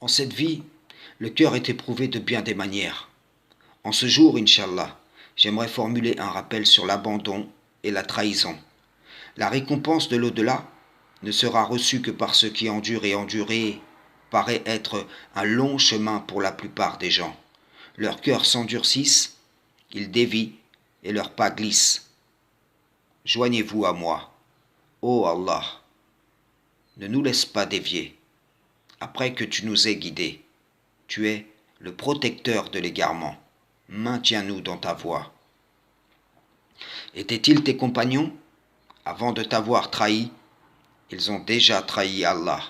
En cette vie, le cœur est éprouvé de bien des manières. En ce jour, Inch'Allah, j'aimerais formuler un rappel sur l'abandon et la trahison. La récompense de l'au-delà ne sera reçue que par ceux qui endurent, et endurer paraît être un long chemin pour la plupart des gens. Leurs cœurs s'endurcissent, ils dévient et leurs pas glissent. Joignez-vous à moi. Ô Allah, ne nous laisse pas dévier. Après que tu nous aies guidés, tu es le protecteur de l'égarement. Maintiens-nous dans ta voie. Étaient-ils tes compagnons? Avant de t'avoir trahi, ils ont déjà trahi Allah.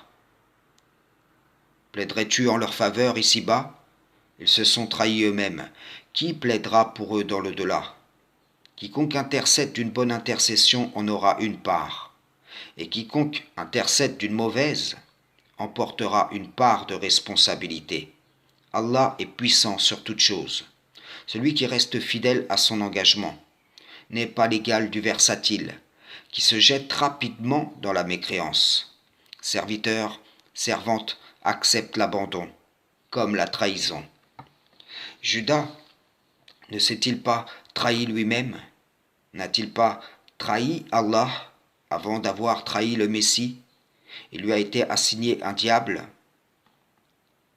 Plaiderais-tu en leur faveur ici-bas? Ils se sont trahis eux-mêmes. Qui plaidera pour eux dans l'au-delà? Quiconque intercède d'une bonne intercession en aura une part, et quiconque intercède d'une mauvaise emportera une part de responsabilité. Allah est puissant sur toute chose. Celui qui reste fidèle à son engagement n'est pas l'égal du versatile, qui se jette rapidement dans la mécréance. Serviteur, servante accepte l'abandon, comme la trahison. Judas ne s'est-il pas trahi lui-même? N'a-t-il pas trahi Allah avant d'avoir trahi le Messie? Il lui a été assigné un diable,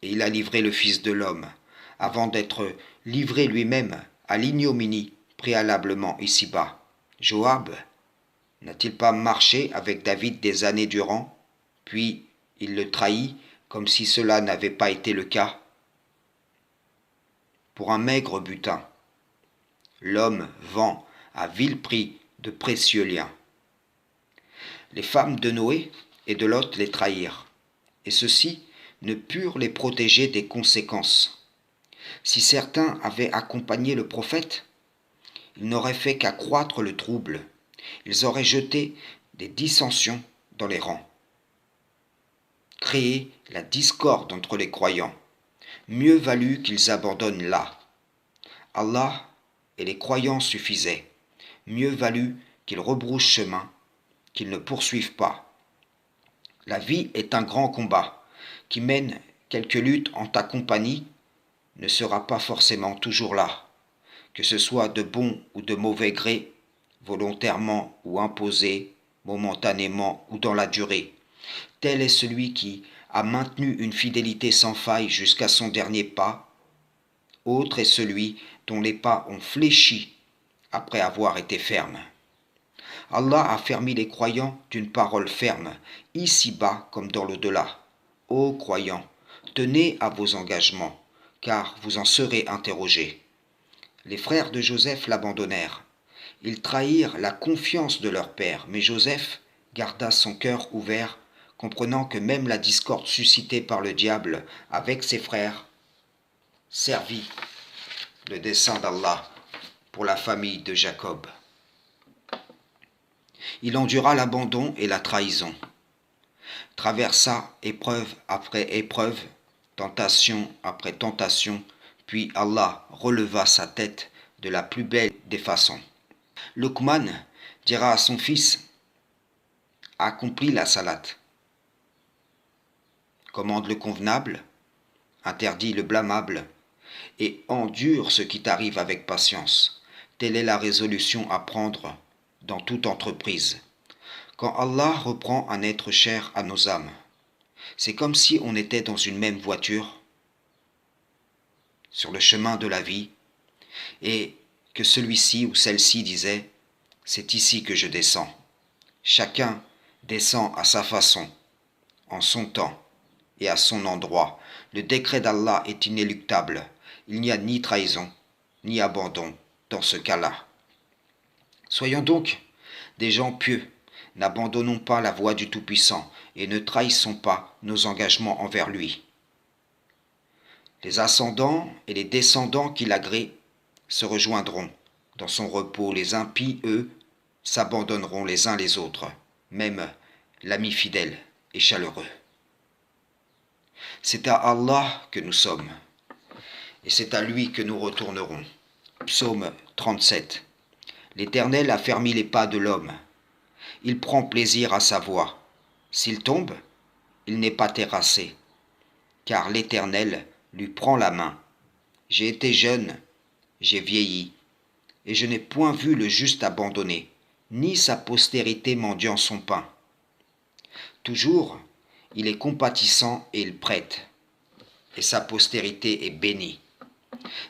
et il a livré le Fils de l'homme, avant d'être livré lui-même à l'ignominie préalablement ici-bas. Joab n'a-t-il pas marché avec David des années durant, puis il le trahit comme si cela n'avait pas été le cas? Pour un maigre butin, l'homme vend à vil prix de précieux liens. Les femmes de Noé et de Lot les trahirent, et ceux-ci ne purent les protéger des conséquences. Si certains avaient accompagné le prophète, ils n'auraient fait qu'accroître le trouble. Ils auraient jeté des dissensions dans les rangs, créé la discorde entre les croyants. Mieux valut qu'ils abandonnent là. Allah et les croyants suffisaient. Mieux valut qu'ils rebroussent chemin, qu'ils ne poursuivent pas. La vie est un grand combat qui mène quelques luttes en ta compagnie, ne sera pas forcément toujours là, que ce soit de bon ou de mauvais gré, volontairement ou imposé, momentanément ou dans la durée. Tel est celui qui a maintenu une fidélité sans faille jusqu'à son dernier pas. Autre est celui dont les pas ont fléchi après avoir été fermes. Allah a fermi les croyants d'une parole ferme, ici-bas comme dans l'au-delà. Ô croyants, tenez à vos engagements, car vous en serez interrogés. Les frères de Joseph l'abandonnèrent. Ils trahirent la confiance de leur père, mais Joseph garda son cœur ouvert, comprenant que même la discorde suscitée par le diable avec ses frères servit le dessein d'Allah pour la famille de Jacob. Il endura l'abandon et la trahison, traversa épreuve après épreuve, tentation après tentation, puis Allah releva sa tête de la plus belle des façons. Luqman dira à son fils: accomplis la salate, commande le convenable, interdit le blâmable, et endure ce qui t'arrive avec patience. Telle est la résolution à prendre dans toute entreprise. Quand Allah reprend un être cher à nos âmes, c'est comme si on était dans une même voiture, sur le chemin de la vie, et que celui-ci ou celle-ci disait: c'est ici que je descends. Chacun descend à sa façon, en son temps et à son endroit. Le décret d'Allah est inéluctable. Il n'y a ni trahison, ni abandon dans ce cas-là. Soyons donc des gens pieux. N'abandonnons pas la voie du Tout-Puissant et ne trahissons pas nos engagements envers lui. Les ascendants et les descendants qui l'agréent se rejoindront dans son repos. Les impies, eux, s'abandonneront les uns les autres. Même l'ami fidèle et chaleureux. C'est à Allah que nous sommes, et c'est à lui que nous retournerons. Psaume 37. L'Éternel a fermi les pas de l'homme. Il prend plaisir à sa voix. S'il tombe, il n'est pas terrassé. car l'Éternel lui prend la main. J'ai été jeune, j'ai vieilli, et je n'ai point vu le juste abandonné, ni sa postérité mendiant son pain. Toujours, il est compatissant et il prête, et sa postérité est bénie.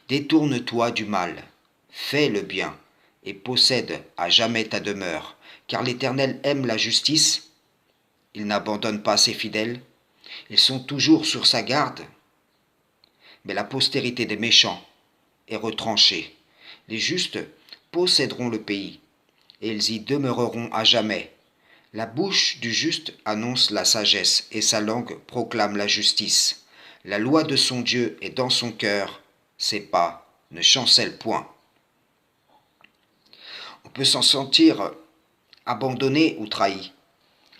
Détourne-toi du mal, fais le bien, et possède à jamais ta demeure, car l'Éternel aime la justice, il n'abandonne pas ses fidèles, ils sont toujours sur sa garde. Mais la postérité des méchants est retranchée. Les justes posséderont le pays, et ils y demeureront à jamais. La bouche du juste annonce la sagesse, et sa langue proclame la justice. La loi de son Dieu est dans son cœur, ses pas ne chancellent point. On peut s'en sentir abandonné ou trahi,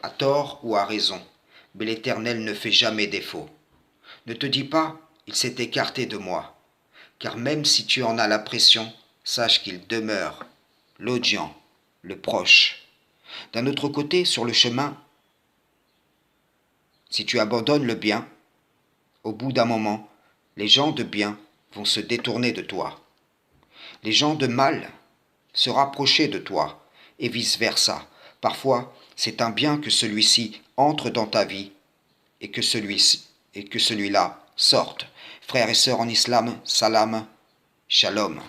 à tort ou à raison, mais l'Éternel ne fait jamais défaut. Ne te dis pas, il s'est écarté de moi, car même si tu en as la pression, sache qu'il demeure, l'audient, le proche. D'un autre côté, sur le chemin, si tu abandonnes le bien, au bout d'un moment, les gens de bien vont se détourner de toi. Les gens de mal se rapprocher de toi, et vice-versa. Parfois, c'est un bien que celui-ci entre dans ta vie et que celui-là sorte. Frères et sœurs en islam, salam, shalom.